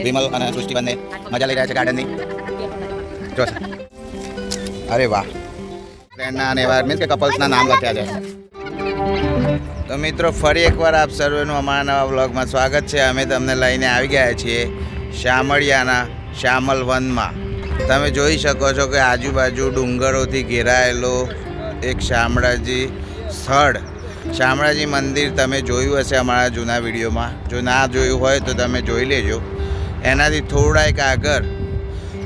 વિમલ અને સૃષ્ટિ બંને મજા લઈ રહ્યા છે ગાર્ડનની. જો અરે વાહ, ફ્રેન્ડના અને એવા મીન્સ કે કપલ્સના નામ લખ્યા છે. તો મિત્રો ફરી એકવાર આપ સર્વેનું અમારા નવા વ્લોગમાં સ્વાગત છે. અમે તમને લઈને આવી ગયા છીએ શામળિયાના શ્યામલ વનમાં. તમે જોઈ શકો છો કે આજુબાજુ ડુંગરોથી ઘેરાયેલો એક શામળાજી સ્થળ, શામળાજી મંદિર તમે જોયું હશે અમારા જૂના વિડીયોમાં. જો ના જોયું હોય તો તમે જોઈ લેજો. એનાથી થોડા એક આગળ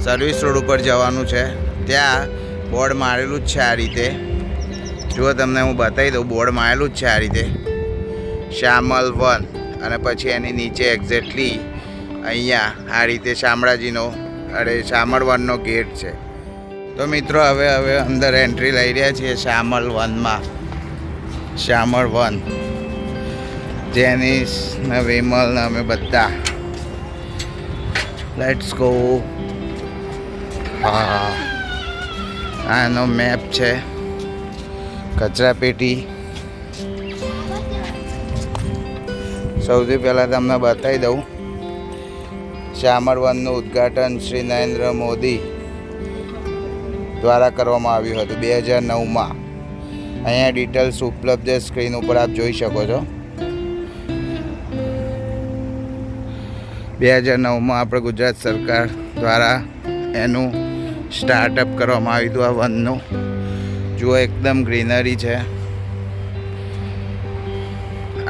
સર્વિસ રોડ ઉપર જવાનું છે. ત્યાં બોર્ડ મારેલું જ છે આ રીતે. જુઓ તમને હું બતાવી દઉં, બોર્ડ મારેલું જ છે આ રીતે શ્યામલ વન. અને પછી એની નીચે એક્ઝેક્ટલી અહીંયા આ રીતે શામળાજીનો શ્યામળ વનનો ગેટ છે. તો મિત્રો હવે અંદર એન્ટ્રી લઈ રહ્યા છીએ શ્યામલ વનમાં. શ્યામળ વન, જેનિસ ને વિમલ ને અમે બધા. Let's go. હા, આનો મેપ છે. કચરા પેટી સૌથી પહેલાં તમને બતાવી દઉં. શ્યામળ વનનું ઉદ્ઘાટન શ્રી નરેન્દ્ર મોદી દ્વારા કરવામાં આવ્યું હતું 2009માં. અહીંયા ડિટેલ્સ ઉપલબ્ધ છે, સ્ક્રીન ઉપર આપ જોઈ શકો છો. 2009માં આપણે ગુજરાત સરકાર દ્વારા એનું સ્ટાર્ટઅપ કરવામાં આવ્યું હતું આ વનનું. જુઓ એકદમ ગ્રીનરી છે.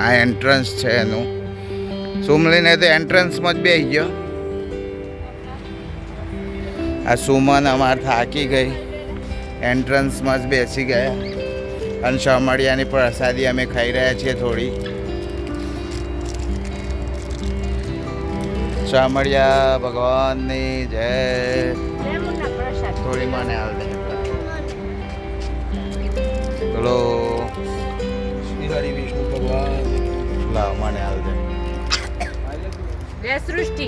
આ એન્ટ્રન્સ છે એનું. સુમલીને તો એન્ટ્રન્સમાં જ બેસી ગયો. આ સુમન અમારે થાકી ગઈ, એન્ટ્રન્સમાં જ બેસી ગયા. અને શામળિયાની પ્રસાદી અમે ખાઈ રહ્યા છીએ થોડી. શામળિયા ભગવાનની જય. થોડી મને હાલ દે. ચલો વિષ્ણુ ભગવાન લાવ મને હાલ દે. સૃષ્ટિ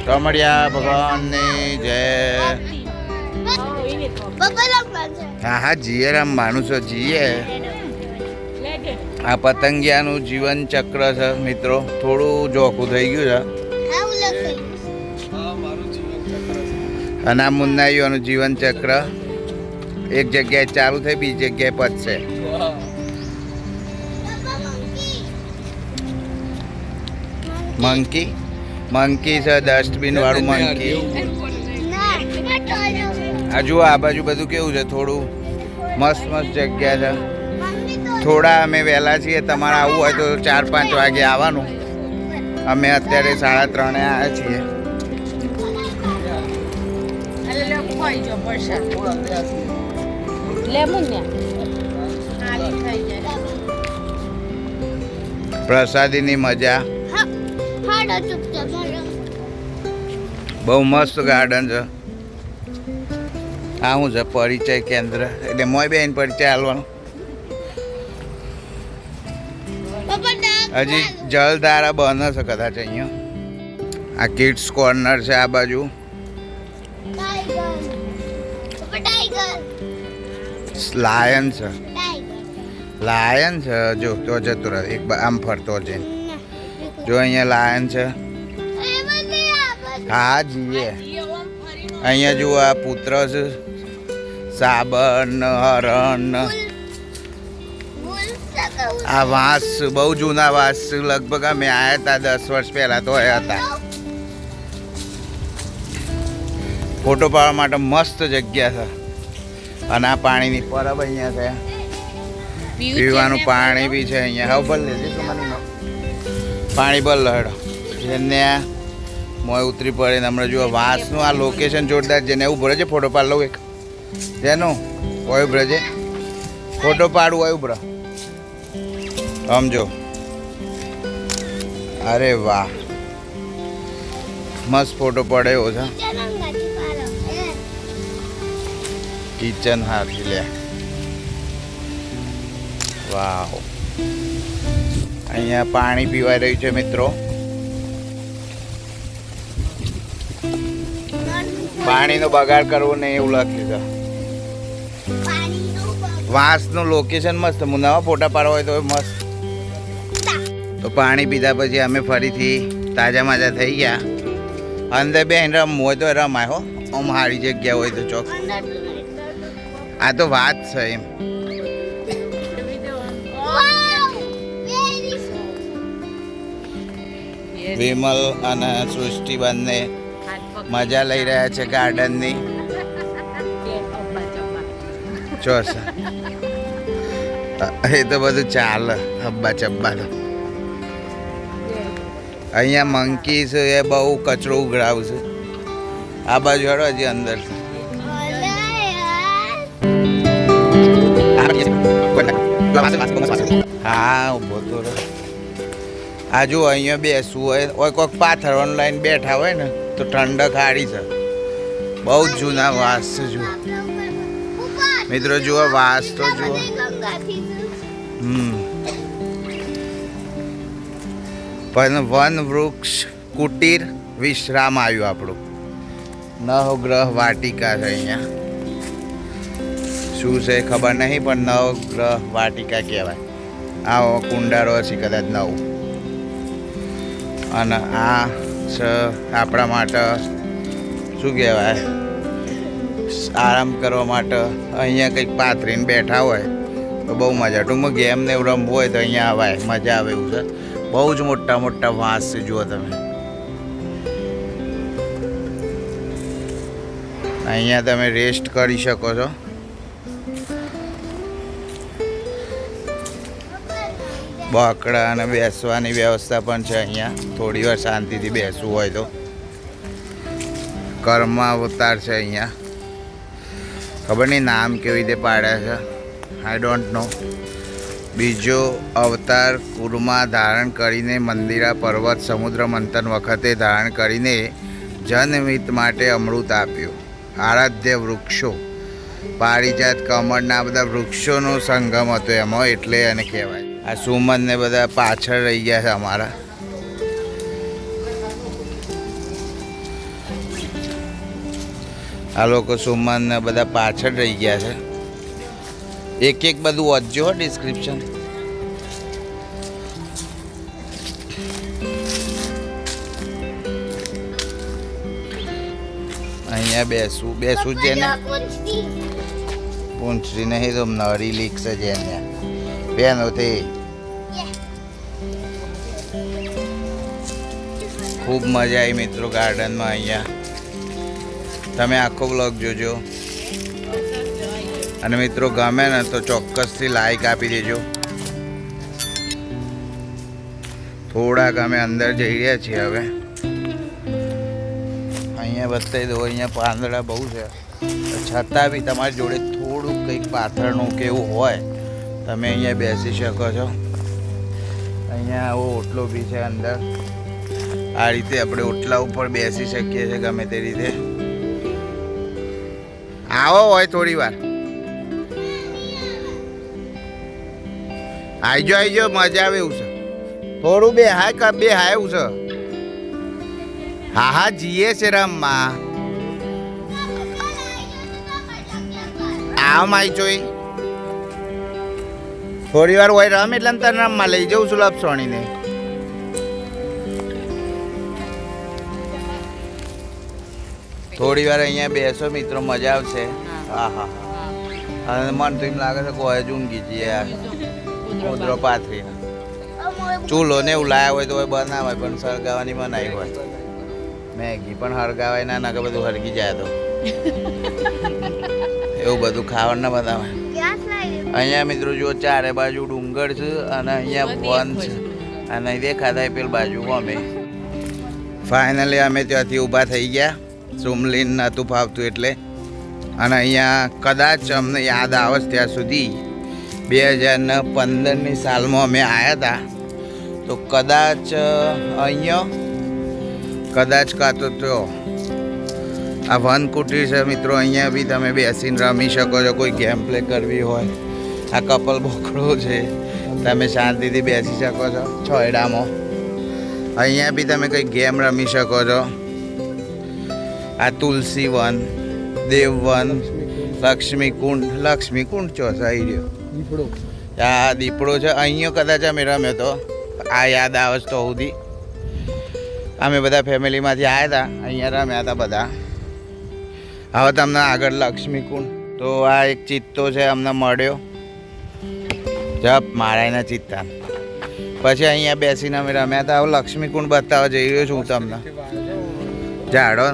શામળિયા ભગવાનની જય. હા હા જીએ રામ માનુસો જીએ. આ પતંગિયાનું જીવન ચક્ર છે મિત્રો. થોડું જોખું થઈ ગયું છે. અને આ મુન્નાઈઓનું જીવન ચક્ર એક જગ્યાએ ચાલુ થઈ બીજી જગ્યાએ પતશે. મંકી મંકી છે, ડસ્ટબિન વાળું મંકી. આ જુઓ આ બાજુ બધું કેવું છે, થોડું મસ્ત મસ્ત જગ્યા છે. થોડા અમે વહેલા છીએ, તમારે આવવું હોય તો 4-5 વાગે આવવાનું. અમે અત્યારે 3:30 આવ્યા છીએ. પ્રસાદીની મજા. બહુ મસ્ત ગાર્ડન છે. આ શું છે? પરિચય કેન્દ્ર. એટલે મોય બેન પરિચય હાલવાનો. હજી જલધારા બને છે કદાચ અહીંયા. આ કિડ્સ કોર્નર છે આ બાજુ. લાયન છે, લાયન છે. જો તો જતો રહે એક આમ ફરતો જઈને. જો અહીંયા લાયન છે. હા જીએ. અહીંયા જુઓ આ પુત્ર છે, સાબર, હરણ. આ વાંસ બહુ જૂના વાંસ, લગભગ અમે આવ્યા હતા 10 વર્ષ પહેલા તો આવ્યા હતા. ફોટો પાડવા માટે મસ્ત જગ્યા છે. અને આ પાણીની પરબ અહીંયા છે. પીવાનું પાણી બી છે અહીંયા. હવે ભલે પાણી ભલે હડો જેને મોય ઉતરી પડે ને. હમણાં જુઓ વાંસનું આ લોકેશન જોરદાર. જેને ઉભો રહેજે ફોટો પાડ લઉં એક. જેનું હોય ઉભરે છે ફોટો પાડવું હોય ઉભરા. સમજો. અરે વાહ, મસ્ત ફોટો પડે એવો છે. કિચન હાથી લે. વાહ, અહીંયા પાણી પીવાઈ રહ્યું છે મિત્રો. પાણીનો બગાડ કરવો નહીં એવું લખ્યું છે. વાંસનું લોકેશન મસ્ત. નવા ફોટા પાડવા હોય તો મસ્ત. તો પાણી પીધા પછી અમે ફરીથી તાજા માજા થઈ ગયા. અંદર બેન રમવું હોય તો રમાય હો, આમ સારી જગ્યા હોય તો ચોક. આ તો વાત છે એમ. વિમલ અને સૃષ્ટિ બંને મજા લઈ રહ્યા છે ગાર્ડનની. ચોસ એ તો બધું ચાલે હબ્બા ચબ્બા. તો અહીંયા મંકી છે એ બહુ કચરો ઉઘરાવશે. આ બાજુ હળો હજી અંદર હા ઉભો તો આ જો અહીંયા બેસવું હોય કોઈક પાથર ઓનલાઈન બેઠા હોય ને તો ઠંડક હારી છે. બહુ જ જૂના વાસ છે. જુઓ મિત્રો, જુઓ વાસ તો જુઓ. પણ વન વૃક્ષ કુટીર વિશ્રામ આવ્યું આપણું. નવગ્રહ વાટિકા છે અહીંયા. શું છે ખબર નહીં, પણ નવગ્રહ વાટિકા કહેવાય. આ કુંડારો છે કદાચ નવું. અને આ છે આપણા માટે શું કહેવાય, આરામ કરવા માટે. અહીંયા કંઈક પાથરીને બેઠા હોય તો બહુ મજા. ટૂંકમાં ગેમ ને એવું રમવું હોય તો અહીંયા આવાય, મજા આવે એવું છે. બહુ જ મોટા મોટા વાંસ છે. જુઓ તમે, અહીંયા તમે રેસ્ટ કરી શકો છો. બાકડા અને બેસવાની વ્યવસ્થા પણ છે અહીંયા. થોડી વાર શાંતિથી બેસવું હોય તો. કર્મ અવતાર છે અહીંયા. ખબર નહીં નામ કેવી રીતે પાડ્યા છે, આઈ ડોન્ટ નો. બીજો અવતાર કુર્મા ધારણ કરીને મંદિરા પર્વત સમુદ્ર મંથન વખતે ધારણ કરીને જનહિત માટે અમૃત આપ્યું. આરાધ્ય વૃક્ષો પારિજાત કમળના બધા વૃક્ષોનો સંગમ હતો એમાં, એટલે એને કહેવાય. આ સુમન ને બધા પાછળ રહી ગયા છે અમારા. આ લોકો સુમન ને બધા પાછળ રહી ગયા છે. એક એક બધું વાંચજો ડિસ્ક્રિપ્શન. અહીંયા બેસવું છે ને પૂંછડી નહીં તો નરી લીક છે જેને બેનો તે ખૂબ મજા આવી મિત્રો ગાર્ડનમાં. અહીંયા તમે આખો બ્લોગ જોજો. અને મિત્રો ગમે ને તો ચોક્કસથી લાઈક આપી દેજો. થોડાક અમે અંદર જઈ રહ્યા છીએ હવે. અહીંયા બતાવી દો, અહીંયા પાંદડા બહુ છે. છતાં બી તમારી જોડે થોડુંક કંઈક પાથરનું કે એવું હોય તમે અહીંયા બેસી શકો છો. અહીંયા આવો ઓટલો બી છે અંદર. આ રીતે આપણે ઓટલા ઉપર બેસી શકીએ છીએ ગમે તે રીતે. આવો હોય થોડી વાર. આઈજો મજા આવે એવું છે. થોડું બે હાય એવું છે. હા જીએ છે રમવા. આમ આવી જોઈ થોડી વાર હોય રમ એટલે તને રમવા લઈ જઉં છું લપસણીને. થોડી વાર અહીંયા બેસો મિત્રો, મજા આવશે. હા હા અને મન તો એમ લાગે છે કોઈ જ ઊંઘી જઈએ. મુદ્રો પાથરીને ચૂલો ને એવું લાયા હોય તો બનાવાય, પણ સળગાવાની મનાઈ હોય. મેગી પણ હળગાવાય ના કે બધું હળગી જાય તો એવું બધું ખાવાનું ના બનાવાય. અહીંયા મિત્રો જુઓ ચારે બાજુ ડુંગર છે અને અહીંયા વન છે. અને દેખાતા પેલી બાજુ અમે ફાઇનલી અમે ત્યાંથી ઊભા થઈ ગયા. સુમલીન નહોતું ફાવતું એટલે. અને અહીંયા કદાચ અમને યાદ આવે ત્યાં સુધી 2015ની સાલમાં અમે આવ્યા હતા. તો કદાચ અહીંયા કદાચ કાં તો આ વન કુટીર છે મિત્રો. અહીંયા બી તમે બેસીને રમી શકો છો. કોઈ ગેમ પ્લે કરવી હોય, આ કપલ બોકડો છે, તમે શાંતિથી બેસી શકો છો છોયડામાં. અહીંયા બી તમે કંઈક ગેમ રમી શકો છો. આ તુલસી વન, દેવવન, લક્ષ્મી કુંડ ચોસાઈ રહ્યો. આ દીપડો છે. અહીંયા કદાચ અમે રમ્યો હતો. આ યાદ આવે છે તો સુધી અમે બધા ફેમિલીમાંથી આવ્યા હતા, અહીંયા રમ્યા હતા બધા. હવે તમને આગળ લક્ષ્મી કુંડ, તો આ એક ચિત્તો છે અમને મળ્યો, જપ મારાયના ચિત્તા. પછી અહીંયા બેસીને અમે રમ્યા હતા. હવે લક્ષ્મી કુંડ બતાવવા જઈ રહ્યો છું હું તમને. ઝાડો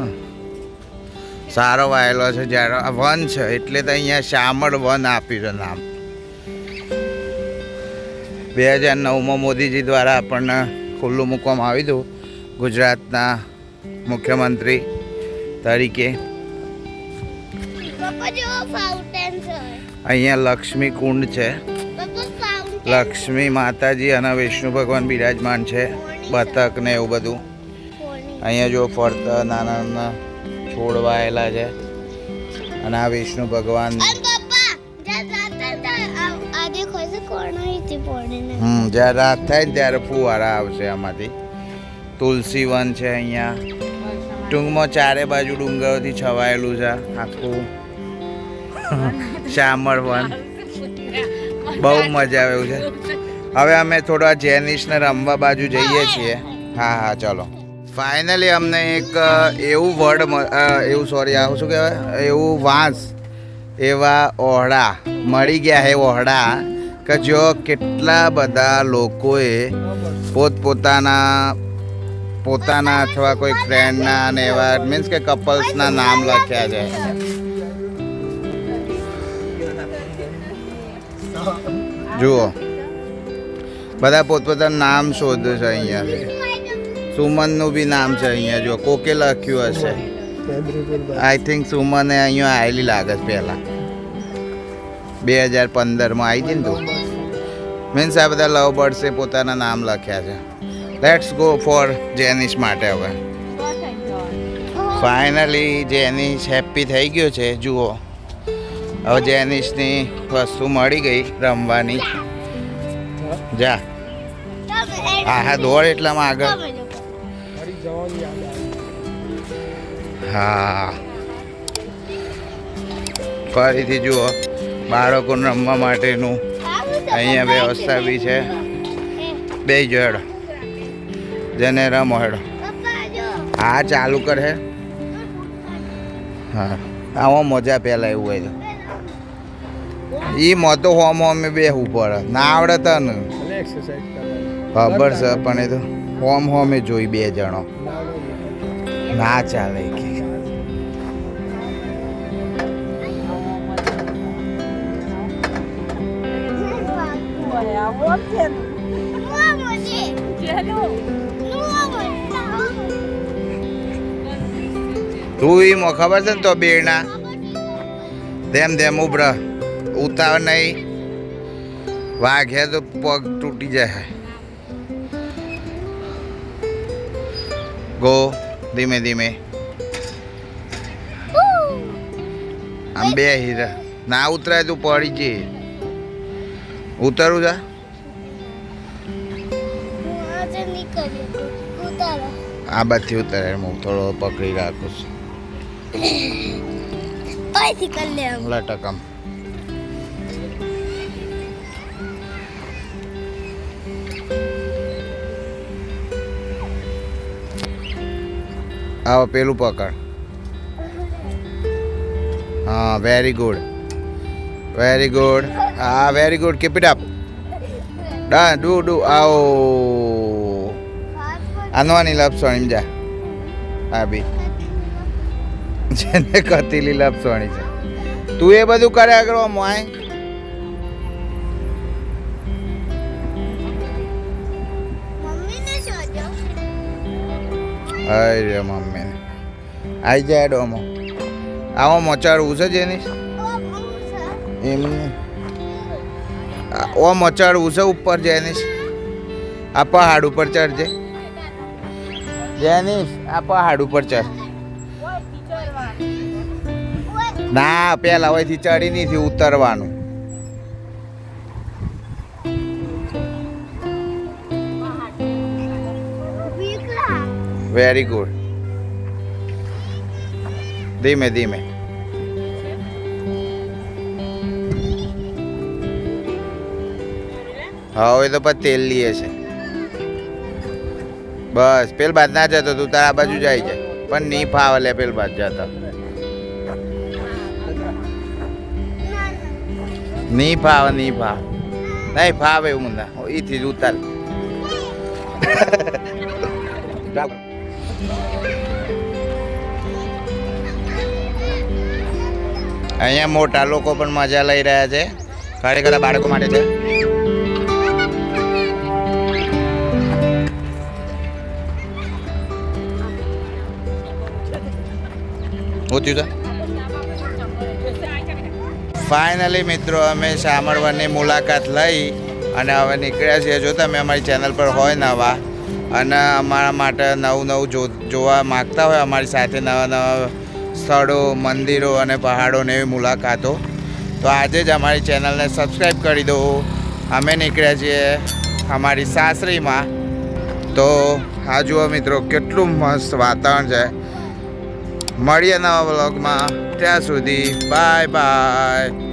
સારો વાયેલો છે, ઝાડો વન છે એટલે તો અહીંયા શામળ વન આપ્યું છે નામ. 2009માં મોદીજી દ્વારા આપણને ખુલ્લું મૂકવામાં આવ્યું હતું ગુજરાતના મુખ્યમંત્રી તરીકે. અહીંયા લક્ષ્મી કુંડ છે, લક્ષ્મી માતાજી અને વિષ્ણુ ભગવાન બિરાજમાન છે, બતક ને એવું બધું. અહીંયા જો ફરતા નાના નાના છોડ વાયેલા છે અને આ વિષ્ણુ ભગવાન. જ્યારે રાત થાય ને ત્યારે ફુવારા આવશે આમાંથી. તુલસી વન છે અહીંયા, ટૂંકમાં ચારે બાજુ ડુંગરોથી છવાયેલું છે આખું શામળ વન. બહુ મજા આવે એવું છે. હવે અમે થોડા જેનિશને રમવા બાજુ જઈએ છીએ. હા હા ચલો. ફાઇનલી અમને એક એવું એવું સોરી આવું શું કહેવાય, એવું વાંસ, એવા ઓહડા મળી ગયા છે. ઓહડા કે જો કેટલા બધા લોકોએ પોતાના અથવા કોઈ ફ્રેન્ડના અને એવા મીન્સ કે કપલ્સના નામ લખ્યા છે. જુઓ બધા પોતપોતાનું નામ શોધે છે અહીંયા. સુમનનું બી નામ છે અહીંયા, જો કોકે લખ્યું હશે. આઈ થિંક સુમને અહીંયા આવેલી લાગે છે પહેલાં 2015માં આવી હતી ને તું. મીન્સ આ બધા લવ બર્ડ્સે પોતાના નામ લખ્યા છે. લેટ્સ ગો ફોર જેનિશ માટે. હવે ફાઇનલી જેનિશ હેપી થઈ ગયો છે. જુઓ હવે જેનિશની વસ્તુ મળી ગઈ રમવાની. જા હા દોડ એટલામાં આગળ. હા ફરીથી જુઓ બાળકોને રમવા માટેનું અહીંયા વ્યવસ્થા બી છે. બે જોડો જેને રમો હેડો. હા ચાલુ કર હે. હા આવો મજા પહેલાં એવું હોય તો ઈ મોતો હોમે બેહવું પડે. ના આવડે તને ખબર છે પણ એ તો હોમે જોઈ બે જણો ના ચાલે. તું એમાં ખબર છે ને તો બેના તેમ ઉભરા ઉતાવળ નહીં. વાઘે તો પગ તૂટી જાય. ગો ધીમે ધીમે. આમ બે હીરા ના ઉતરાય તું પડી જઈ. ઉતરવું જા. આ બાજુથી ઉતરે હું થોડો પકડી રાખું છું. લટકમ આવો પેલું પકડ. હા વેરી ગુડ વેરી ગુડ. હા very good. Keep it up. Done do આવો. આનવાની લપસણી જા. હા બી જેને કતીલી લપસણી છે. તું એ બધું કર્યા કરો મોય. અરે મમ્મી આવી જાય ડોમો. આવો મચાડવું છે જેની એમને ઓ મચાડવું છે ઉપર જેનીશ. આ પહાડ ઉપર ચડજે જેનીશ. આ પહાડ ઉપર ચડ. ના પેલા હોયથી ચડી નહીં ઉતરવાનું. Very good. ધીમે ધીમે. હવે તો પછી તેલ લઈએ છે. બસ પેલ બાદ ના જતો તું તારા બાજુ જાય છે પણ નહીં ફાવે લે પેલ બાદ જતો નહીં ફાવે નહીં ફાવે એવું ના એથી જ ઉતાર અહીંયા મોટા લોકો પણ મજા લઈ રહ્યા છે ખરેખર બાળકો માટે છે ફાઇનલી મિત્રો અમે શામળવનની મુલાકાત લઈ અને હવે નીકળ્યા છીએ જો તમે અમારી ચેનલ પર હોય નવા અને અમારા માટે નવું જોવા માગતા હોય અમારી સાથે નવા નવા સ્થળો મંદિરો અને પહાડોને એવી મુલાકાતો તો આજે જ અમારી ચેનલને સબસ્ક્રાઈબ કરી દો અમે નીકળ્યા છીએ અમારી સાસરીમાં તો હા જુઓ મિત્રો કેટલું મસ્ત વાતાવરણ છે મળીએ નવા વ્લોગમાં ત્યાં સુધી બાય બાય